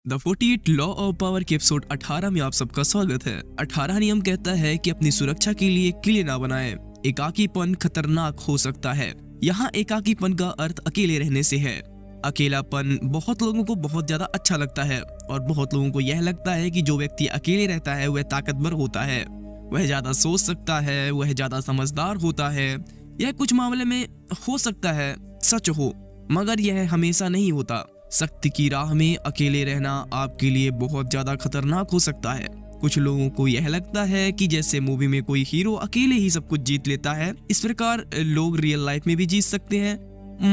The 48 law of power के episode 18 में आप सबका स्वागत है। 18 नियम कहता है कि अपनी सुरक्षा के लिए किले ना बनाएं। एकाकीपन खतरनाक हो सकता है। यहाँ एकाकीपन का अर्थ अकेले रहने से है। अकेलापन बहुत लोगों को बहुत ज्यादा अच्छा लगता है और बहुत लोगों को यह लगता है कि जो व्यक्ति अकेले रहता है वह ताकतवर होता है, वह ज्यादा सोच सकता है, वह ज्यादा समझदार होता है। यह कुछ मामले में हो सकता है सच हो, मगर यह हमेशा नहीं होता। सख्त की राह में अकेले रहना आपके लिए बहुत ज्यादा खतरनाक हो सकता है। कुछ लोगों को यह लगता है कि जैसे मूवी में कोई हीरो अकेले ही सब कुछ जीत लेता है, इस प्रकार लोग रियल लाइफ में भी जीत सकते हैं,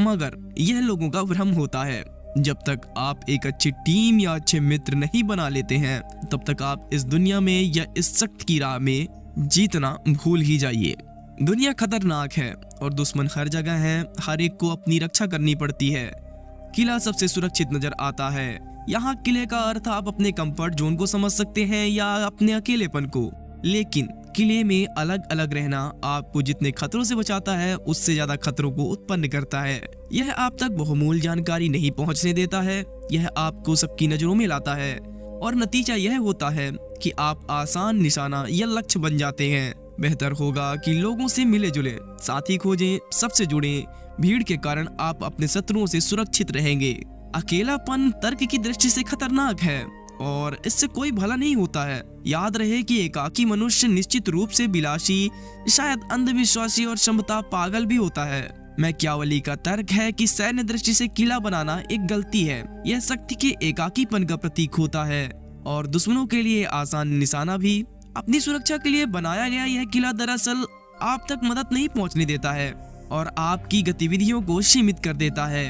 मगर यह लोगों का भ्रम होता है। जब तक आप एक अच्छी टीम या अच्छे मित्र नहीं बना लेते हैं, तब तक आप इस दुनिया में या इस सख्त की राह में जीतना भूल ही जाइए। दुनिया खतरनाक है और दुश्मन हर जगह है। हर एक को अपनी रक्षा करनी पड़ती है। किला सबसे सुरक्षित नजर आता है। यहाँ किले का अर्थ आप अपने कंफर्ट जोन को समझ सकते हैं या अपने अकेलेपन को, लेकिन किले में अलग अलग रहना आपको जितने खतरों से बचाता है उससे ज्यादा खतरों को उत्पन्न करता है। यह आप तक बहुमूल्य जानकारी नहीं पहुंचने देता है। यह आपको सबकी नजरों में लाता है और नतीजा यह होता है कि आप आसान निशाना या लक्ष्य बन जाते हैं। बेहतर होगा कि लोगों से मिले जुले, साथी खोजें, सबसे जुड़ें। भीड़ के कारण आप अपने शत्रुओं से सुरक्षित रहेंगे। अकेलापन तर्क की दृष्टि से खतरनाक है और इससे कोई भला नहीं होता है। याद रहे कि एकाकी मनुष्य निश्चित रूप से विलासी, शायद अंधविश्वासी और क्षमता पागल भी होता है। मैकियावेली का तर्क है कि सैन्य दृष्टि से किला बनाना एक गलती है। यह शक्ति के एकाकीपन का प्रतीक होता है और दुश्मनों के लिए आसान निशाना भी। अपनी सुरक्षा के लिए बनाया गया यह किला दरअसल आप तक मदद नहीं पहुंचने देता है और आपकी गतिविधियों को सीमित कर देता है।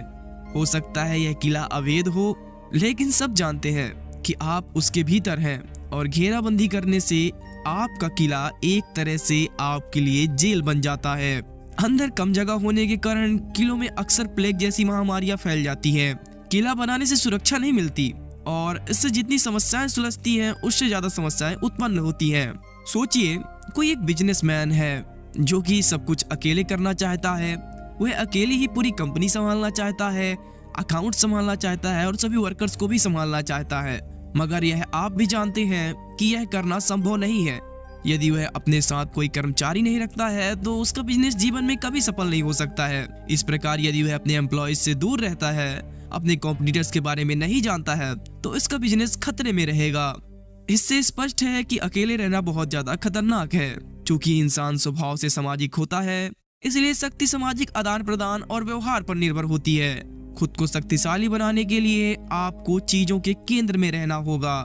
हो सकता है यह किला अवैध हो, लेकिन सब जानते हैं कि आप उसके भीतर हैं और घेराबंदी करने से आपका किला एक तरह से आपके लिए जेल बन जाता है। अंदर कम जगह होने के कारण किलों में अक्सर प्लेग जैसी महामारियां फैल जाती हैं। किला बनाने से सुरक्षा नहीं मिलती और इससे जितनी समस्याएं सुलझती हैं उससे ज्यादा समस्याएं उत्पन्न होती हैं। सोचिए, कोई एक बिजनेसमैन है जो कि सब कुछ अकेले करना चाहता है। वह अकेले ही पूरी कंपनी संभालना चाहता है, अकाउंट संभालना चाहता है और सभी वर्कर्स को भी संभालना चाहता है, मगर यह आप भी जानते हैं कि यह करना संभव नहीं है। यदि वह अपने साथ कोई कर्मचारी नहीं रखता है तो उसका बिजनेस जीवन में कभी सफल नहीं हो सकता है। इस प्रकार यदि वह अपने एम्प्लॉयज से दूर रहता है, अपने कॉम्पिटिटर्स के बारे में नहीं जानता है, तो इसका बिजनेस खतरे में रहेगा। इससे स्पष्ट है कि अकेले रहना बहुत ज्यादा खतरनाक है। चूंकि इंसान स्वभाव से सामाजिक होता है, इसलिए शक्ति सामाजिक आदान प्रदान और व्यवहार पर निर्भर होती है। खुद को शक्तिशाली बनाने के लिए आपको चीजों के केंद्र में रहना होगा।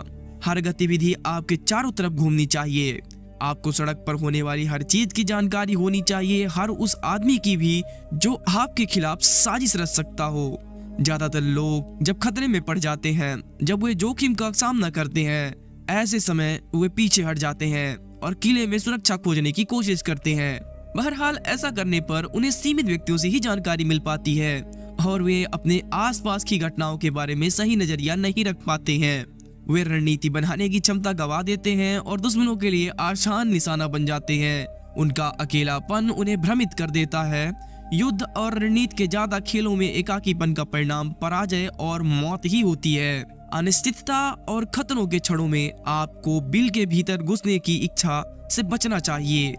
हर गतिविधि आपके चारों तरफ घूमनी चाहिए। आपको सड़क पर होने वाली हर चीज की जानकारी होनी चाहिए, हर उस आदमी की भी जो आपके खिलाफ साजिश रच सकता हो। ज्यादातर लोग जब खतरे में पड़ जाते हैं, जब वे जोखिम का सामना करते हैं, ऐसे समय वे पीछे हट जाते हैं और किले में सुरक्षा खोजने की कोशिश करते हैं। बहरहाल ऐसा करने पर उन्हें सीमित व्यक्तियों से ही जानकारी मिल पाती है और वे अपने आसपास की घटनाओं के बारे में सही नजरिया नहीं रख पाते हैं। वे रणनीति बनाने की क्षमता गवा देते हैं और दुश्मनों के लिए आसान निशाना बन जाते हैं। उनका अकेलापन उन्हें भ्रमित कर देता है। युद्ध और रणनीति के ज्यादा खेलों में एकाकीपन का परिणाम पराजय और मौत ही होती है। अनिश्चितता और खतरों के क्षणों में आपको बिल के भीतर घुसने की इच्छा से बचना चाहिए।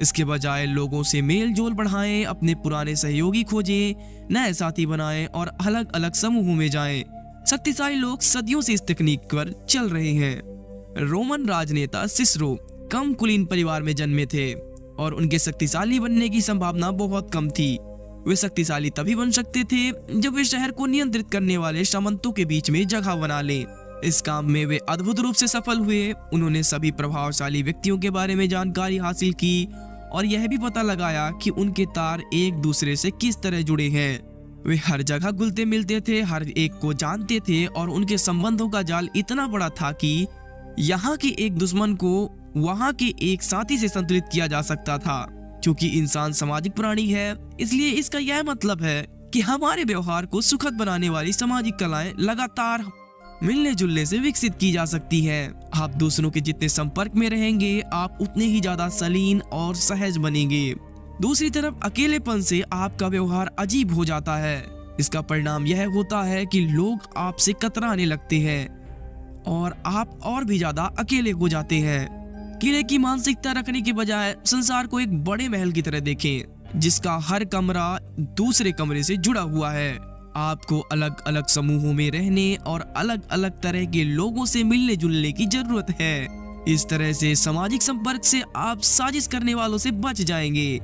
इसके बजाय लोगों से मेल जोल बढ़ाएं, अपने पुराने सहयोगी खोजें, नए साथी बनाएं और अलग अलग समूहों में जाएं। शक्तिशाली लोग सदियों से इस तकनीक पर चल रहे हैं। रोमन राजनेता सिसरो कम कुलीन परिवार में जन्मे थे और उनके शक्तिशाली बनने की संभावना बहुत कम थी। वे शक्तिशाली तभी बन सकते थे जब वे शहर को नियंत्रित करने वाले सामंतों के बीच में जगह बना लें। इस काम में वे अद्भुत रूप से सफल हुए। उन्होंने सभी प्रभावशाली व्यक्तियों के बारे में जानकारी हासिल की और यह भी पता लगाया कि उनके तार एक दूसरे से किस तरह जुड़े हैं। वे हर जगह घुलते मिलते थे, हर एक को जानते थे और उनके संबंधों का जाल इतना बड़ा था कि यहाँ के एक दुश्मन को वहाँ के एक साथी से संतुलित किया जा सकता था। चूंकि इंसान सामाजिक प्राणी है, इसलिए इसका यह मतलब है कि हमारे व्यवहार को सुखद बनाने वाली सामाजिक कलाएं लगातार मिलने जुलने से विकसित की जा सकती है। आप दूसरों के जितने संपर्क में रहेंगे, आप उतने ही ज्यादा सलीन और सहज बनेंगे। दूसरी तरफ अकेलेपन से आपका व्यवहार अजीब हो जाता है। इसका परिणाम यह होता है कि लोग आपसे कतराने लगते हैं। और आप और भी ज्यादा अकेले हो जाते हैं। किले की मानसिकता रखने के बजाय संसार को एक बड़े महल की तरह देखें, जिसका हर कमरा दूसरे कमरे से जुड़ा हुआ है। आपको अलग अलग समूहों में रहने और अलग अलग तरह के लोगों से मिलने जुलने की जरूरत है। इस तरह से सामाजिक संपर्क से आप साजिश करने वालों से बच जाएंगे,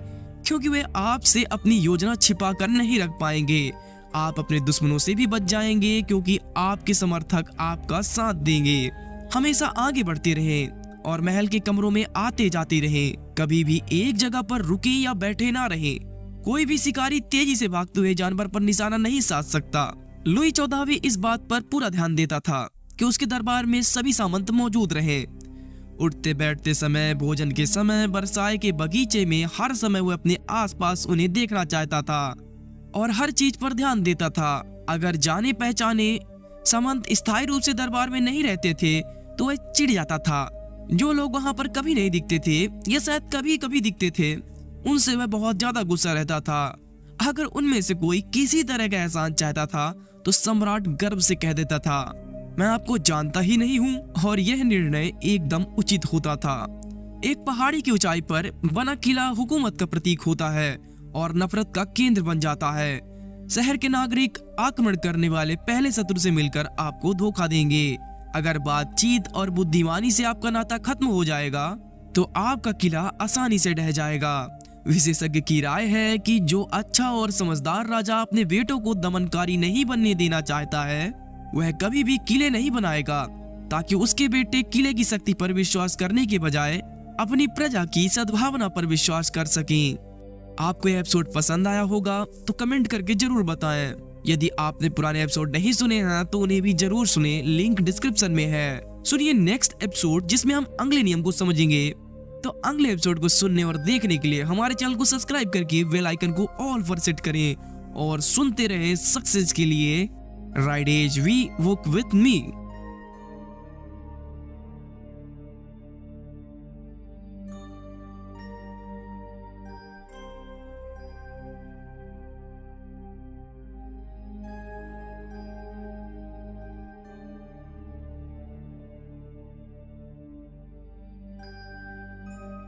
क्योंकि वे आपसे अपनी योजना छिपा कर नहीं रख पाएंगे। आप अपने दुश्मनों से भी बच जाएंगे, क्योंकि आपके समर्थक आपका साथ देंगे। हमेशा आगे बढ़ते रहें और महल के कमरों में आते जाते रहें। कभी भी एक जगह पर रुके या बैठे ना रहें। कोई भी शिकारी तेजी से भागते हुए जानवर पर निशाना नहीं साध सकता। लुई 14वीं इस बात पर पूरा ध्यान देता था कि उसके दरबार में सभी सामंत मौजूद रहें। उठते बैठते समय, भोजन के समय, बरसाए के बगीचे में हर समय वो अपने आसपास उन्हें देखना चाहता था और हर चीज पर ध्यान देता था। अगर जाने पहचाने सामंत स्थायी रूप से दरबार में नहीं रहते थे तो वह चिढ़ जाता था। जो लोग वहां पर कभी नहीं दिखते थे या शायद कभी कभी दिखते थे, उनसे वह बहुत ज्यादा गुस्सा रहता था। अगर उनमें से कोई किसी तरह का एहसान चाहता था तो सम्राट गर्व से कह देता था, मैं आपको जानता ही नहीं हूँ, और यह निर्णय एकदम उचित होता था। एक पहाड़ी की ऊंचाई पर बना किला हुकूमत का प्रतीक होता है और नफरत का केंद्र बन जाता है। शहर के नागरिक आक्रमण करने वाले पहले शत्रु से मिलकर आपको धोखा देंगे। अगर बातचीत और बुद्धिमानी से आपका नाता खत्म हो जाएगा तो आपका किला आसानी से ढह जाएगा। विशेषज्ञ की राय है कि जो अच्छा और समझदार राजा अपने बेटों को दमनकारी नहीं बनने देना चाहता है, वह कभी भी किले नहीं बनाएगा, ताकि उसके बेटे किले की शक्ति पर विश्वास करने के बजाय अपनी प्रजा की सद्भावना पर विश्वास कर सकें। आपको यह एपिसोड पसंद आया होगा तो कमेंट करके जरूर बताएं। यदि आपने पुराने एपिसोड नहीं सुने हैं तो उन्हें भी जरूर सुने, लिंक डिस्क्रिप्शन में है। सुनिए नेक्स्ट एपिसोड, जिसमें हम अगले नियम को समझेंगे। तो अगले एपिसोड को सुनने और देखने के लिए हमारे चैनल को सब्सक्राइब करके बेल आइकन को ऑल पर सेट करें और सुनते रहे सक्सेस के लिए। राइडेज वी वॉक विद मी।